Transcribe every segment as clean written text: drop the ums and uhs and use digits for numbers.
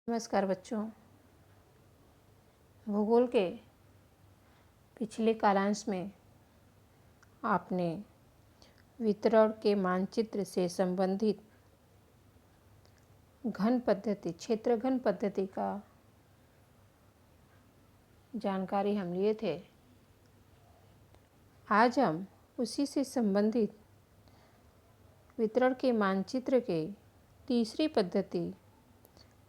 नमस्कार बच्चों। भूगोल के पिछले कालांश में आपने वितरण के मानचित्र से संबंधित घन पद्धति, क्षेत्र घन पद्धति का जानकारी हम लिए थे। आज हम उसी से संबंधित वितरण के मानचित्र के तीसरी पद्धति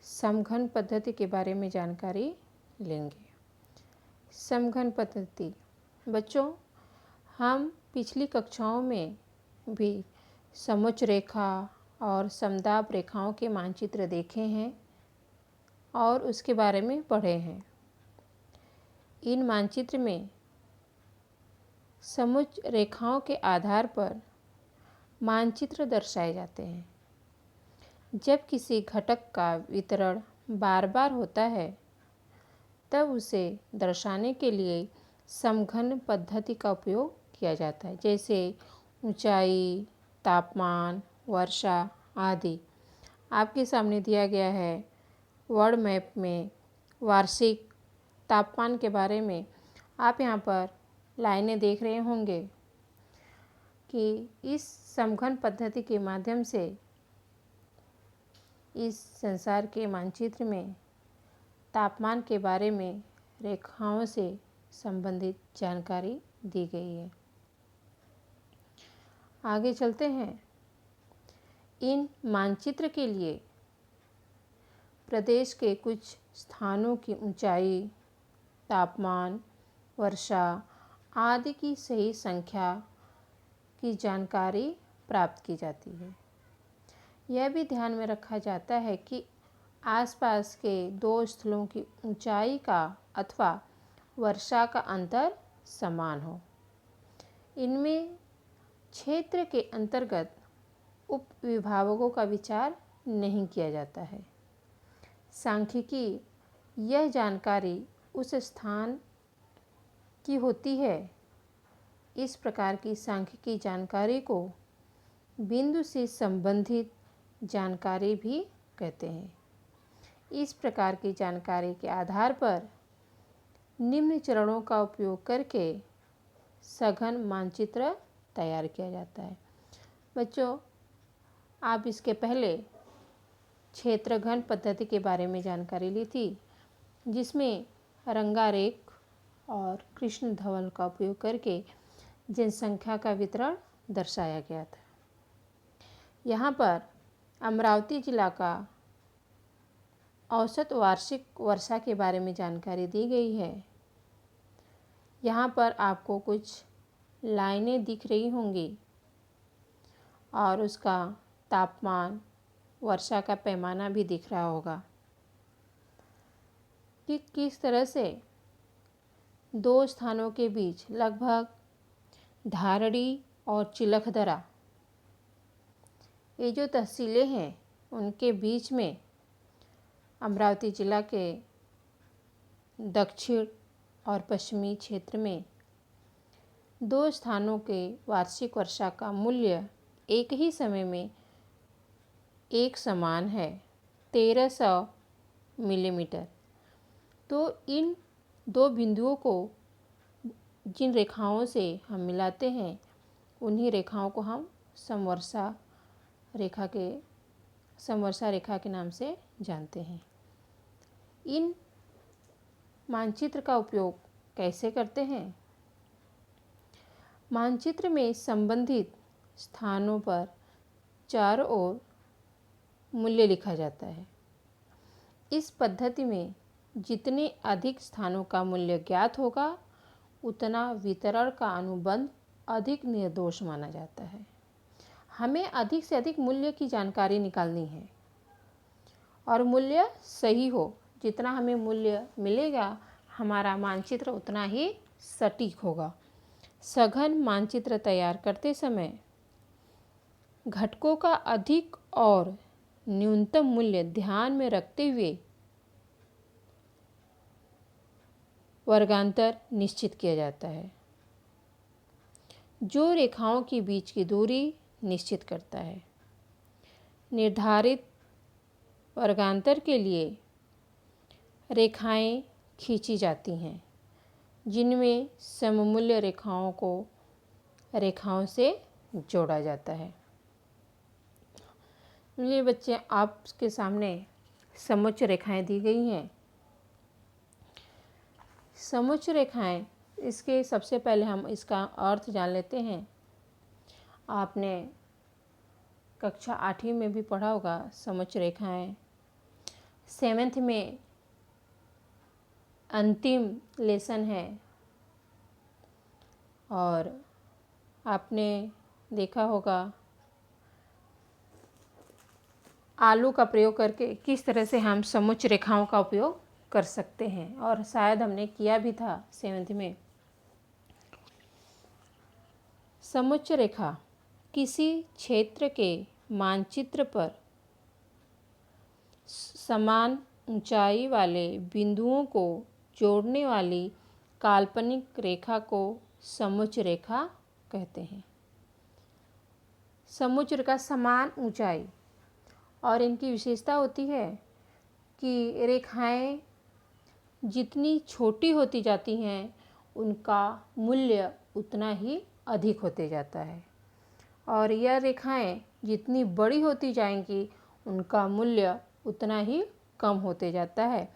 समघन पद्धति के बारे में जानकारी लेंगे। समघन पद्धति बच्चों, हम पिछली कक्षाओं में भी समोच्च रेखा और समदाब रेखाओं के मानचित्र देखे हैं और उसके बारे में पढ़े हैं। इन मानचित्र में समोच्च रेखाओं के आधार पर मानचित्र दर्शाए जाते हैं। जब किसी घटक का वितरण बार बार होता है तब उसे दर्शाने के लिए समघन पद्धति का उपयोग किया जाता है, जैसे ऊंचाई, तापमान, वर्षा आदि। आपके सामने दिया गया है वर्ल्ड मैप में वार्षिक तापमान के बारे में। आप यहाँ पर लाइनें देख रहे होंगे कि इस समघन पद्धति के माध्यम से इस संसार के मानचित्र में तापमान के बारे में रेखाओं से संबंधित जानकारी दी गई है। आगे चलते हैं। इन मानचित्र के लिए प्रदेश के कुछ स्थानों की ऊंचाई, तापमान, वर्षा आदि की सही संख्या की जानकारी प्राप्त की जाती है। यह भी ध्यान में रखा जाता है कि आसपास के दो स्थलों की ऊंचाई का अथवा वर्षा का अंतर समान हो। इनमें क्षेत्र के अंतर्गत उप विभागों का विचार नहीं किया जाता है। सांख्यिकी यह जानकारी उस स्थान की होती है। इस प्रकार की सांख्यिकी जानकारी को बिंदु से संबंधित जानकारी भी कहते हैं। इस प्रकार की जानकारी के आधार पर निम्न चरणों का उपयोग करके सघन मानचित्र तैयार किया जाता है। बच्चों, आप इसके पहले क्षेत्र घन पद्धति के बारे में जानकारी ली थी, जिसमें रंगारेख और कृष्ण धवल का उपयोग करके जनसंख्या का वितरण दर्शाया गया था। यहाँ पर अमरावती जिला का औसत वार्षिक वर्षा के बारे में जानकारी दी गई है। यहाँ पर आपको कुछ लाइनें दिख रही होंगी और उसका तापमान, वर्षा का पैमाना भी दिख रहा होगा कि किस तरह से दो स्थानों के बीच लगभग धारड़ी और चिलखदरा, ये जो तहसीलें हैं, उनके बीच में अमरावती जिला के दक्षिण और पश्चिमी क्षेत्र में दो स्थानों के वार्षिक वर्षा का मूल्य एक ही समय में एक समान है, 1300 मिलीमीटर। तो इन दो बिंदुओं को जिन रेखाओं से हम मिलाते हैं, उन्हीं रेखाओं को हम समवर्षा रेखा के नाम से जानते हैं। इन मानचित्र का उपयोग कैसे करते हैं? मानचित्र में संबंधित स्थानों पर चारों ओर मूल्य लिखा जाता है। इस पद्धति में जितने अधिक स्थानों का मूल्य ज्ञात होगा, उतना वितरण का अनुबंध अधिक निर्दोष माना जाता है। हमें अधिक से अधिक मूल्य की जानकारी निकालनी है और मूल्य सही हो। जितना हमें मूल्य मिलेगा, हमारा मानचित्र उतना ही सटीक होगा। सघन मानचित्र तैयार करते समय घटकों का अधिक और न्यूनतम मूल्य ध्यान में रखते हुए वर्गांतर निश्चित किया जाता है, जो रेखाओं के बीच की दूरी निश्चित करता है। निर्धारित वर्गांतर के लिए रेखाएं खींची जाती हैं, जिनमें सममूल्य रेखाओं को रेखाओं से जोड़ा जाता है। ये बच्चे, आपके सामने समोच्च रेखाएं दी गई हैं। समोच्च रेखाएं, इसके सबसे पहले हम इसका अर्थ जान लेते हैं। आपने कक्षा 8वीं में भी पढ़ा होगा समोच्च रेखाएं। 7th में अंतिम लेसन है और आपने देखा होगा आलू का प्रयोग करके किस तरह से हम समोच्च रेखाओं का उपयोग कर सकते हैं, और शायद हमने किया भी था 7th में। समोच्च रेखा किसी क्षेत्र के मानचित्र पर समान ऊंचाई वाले बिंदुओं को जोड़ने वाली काल्पनिक रेखा को समोच्च रेखा कहते हैं। समोच्च रेखा समान ऊंचाई, और इनकी विशेषता होती है कि रेखाएं जितनी छोटी होती जाती हैं उनका मूल्य उतना ही अधिक होते जाता है, और यह रेखाएं जितनी बड़ी होती जाएंगी उनका मूल्य उतना ही कम होते जाता है।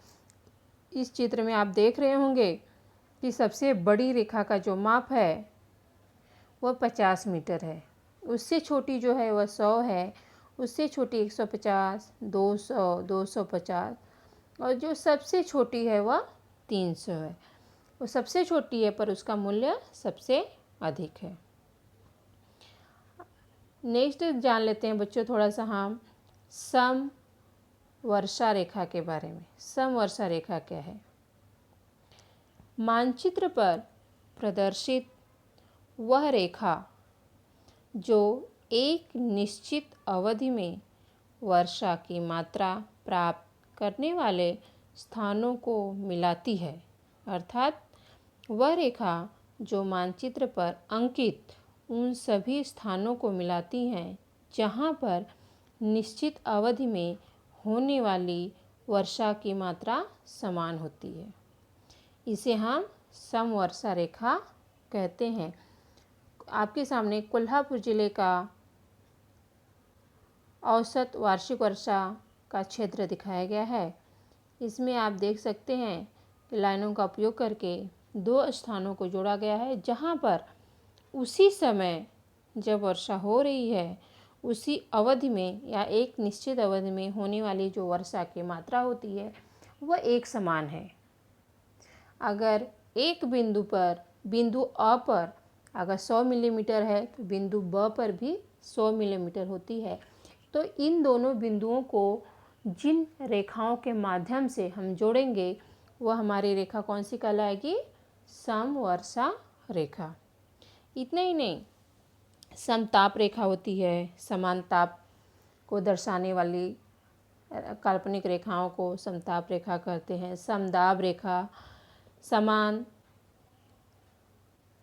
इस चित्र में आप देख रहे होंगे कि सबसे बड़ी रेखा का जो माप है वह 50 मीटर है, उससे छोटी जो है वह 100 है, उससे छोटी 150, 200, 250, और जो सबसे छोटी है वह 300 है। वो सबसे छोटी है पर उसका मूल्य सबसे अधिक है। नेक्स्ट जान लेते हैं बच्चों थोड़ा सा हम समवर्षा रेखा के बारे में। समवर्षा रेखा क्या है? मानचित्र पर प्रदर्शित वह रेखा जो एक निश्चित अवधि में वर्षा की मात्रा प्राप्त करने वाले स्थानों को मिलाती है, अर्थात वह रेखा जो मानचित्र पर अंकित उन सभी स्थानों को मिलाती हैं जहां पर निश्चित अवधि में होने वाली वर्षा की मात्रा समान होती है, इसे हम समवर्षा रेखा कहते हैं। आपके सामने कोल्हापुर जिले का औसत वार्षिक वर्षा का क्षेत्र दिखाया गया है। इसमें आप देख सकते हैं कि लाइनों का उपयोग करके दो स्थानों को जोड़ा गया है जहां पर उसी समय जब वर्षा हो रही है उसी अवधि में या एक निश्चित अवधि में होने वाली जो वर्षा की मात्रा होती है वह एक समान है। अगर एक बिंदु पर, बिंदु अ पर अगर 100 मिलीमीटर है तो बिंदु ब पर भी 100 मिलीमीटर होती है। तो इन दोनों बिंदुओं को जिन रेखाओं के माध्यम से हम जोड़ेंगे वह हमारी रेखा कौन सी कहलाएगी? समवर्षा रेखा। इतना ही नहीं, समताप रेखा होती है, समान ताप को दर्शाने वाली काल्पनिक रेखाओं को समताप रेखा कहते हैं। समदाब रेखा, समान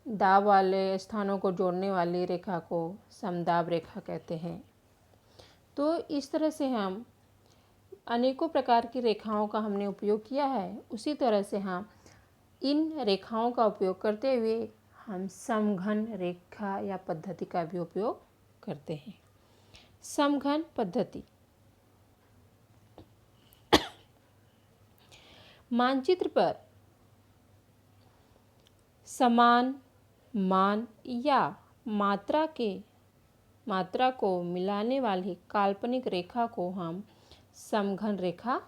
दाब वाले स्थानों को जोड़ने वाली रेखा को समदाब रेखा कहते हैं। तो इस तरह से हम अनेकों प्रकार की रेखाओं का हमने उपयोग किया है। उसी तरह से हम इन रेखाओं का उपयोग करते हुए हम समघन रेखा या पद्धति का भी उपयोग करते हैं। समघन पद्धति, मानचित्र पर समान मान या मात्रा को मिलाने वाली काल्पनिक रेखा को हम समघन रेखा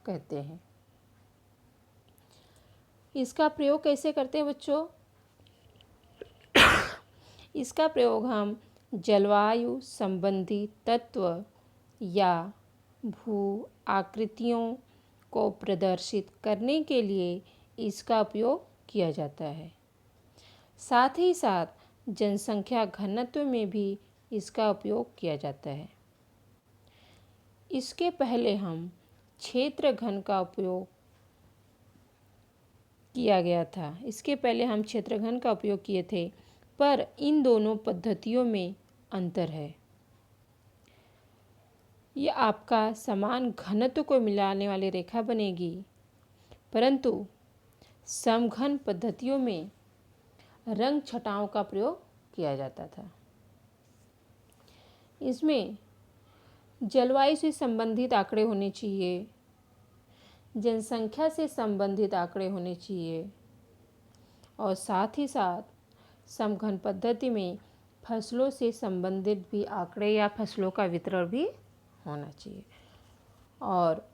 कहते हैं। इसका प्रयोग कैसे करते हैं बच्चों? इसका प्रयोग हम जलवायु संबंधी तत्व या भू आकृतियों को प्रदर्शित करने के लिए इसका उपयोग किया जाता है। साथ ही साथ जनसंख्या घनत्व में भी इसका उपयोग किया जाता है। इसके पहले हम क्षेत्र घन का उपयोग किया गया था। इसके पहले हम क्षेत्रघन का उपयोग किए थे, पर इन दोनों पद्धतियों में अंतर है। यह आपका समान घनत्व को मिलाने वाली रेखा बनेगी, परंतु समघन पद्धतियों में रंग छटाओं का प्रयोग किया जाता था। इसमें जलवायु से संबंधित आंकड़े होने चाहिए, जनसंख्या से संबंधित आंकड़े होने चाहिए और साथ ही साथ समघन पद्धति में फसलों से संबंधित भी आंकड़े या फसलों का वितरण भी होना चाहिए। और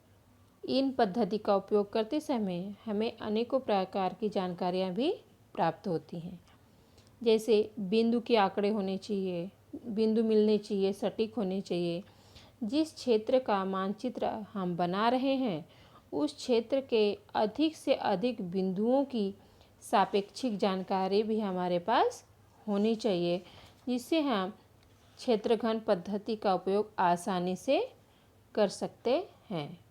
इन पद्धति का उपयोग करते समय हमें अनेकों प्रकार की जानकारियाँ भी प्राप्त होती हैं, जैसे बिंदु के आंकड़े होने चाहिए, बिंदु मिलने चाहिए, सटीक होने चाहिए। जिस क्षेत्र का मानचित्र हम बना रहे हैं उस क्षेत्र के अधिक से अधिक बिंदुओं की सापेक्षिक जानकारी भी हमारे पास होनी चाहिए, जिससे हम क्षेत्रघन पद्धति का उपयोग आसानी से कर सकते हैं।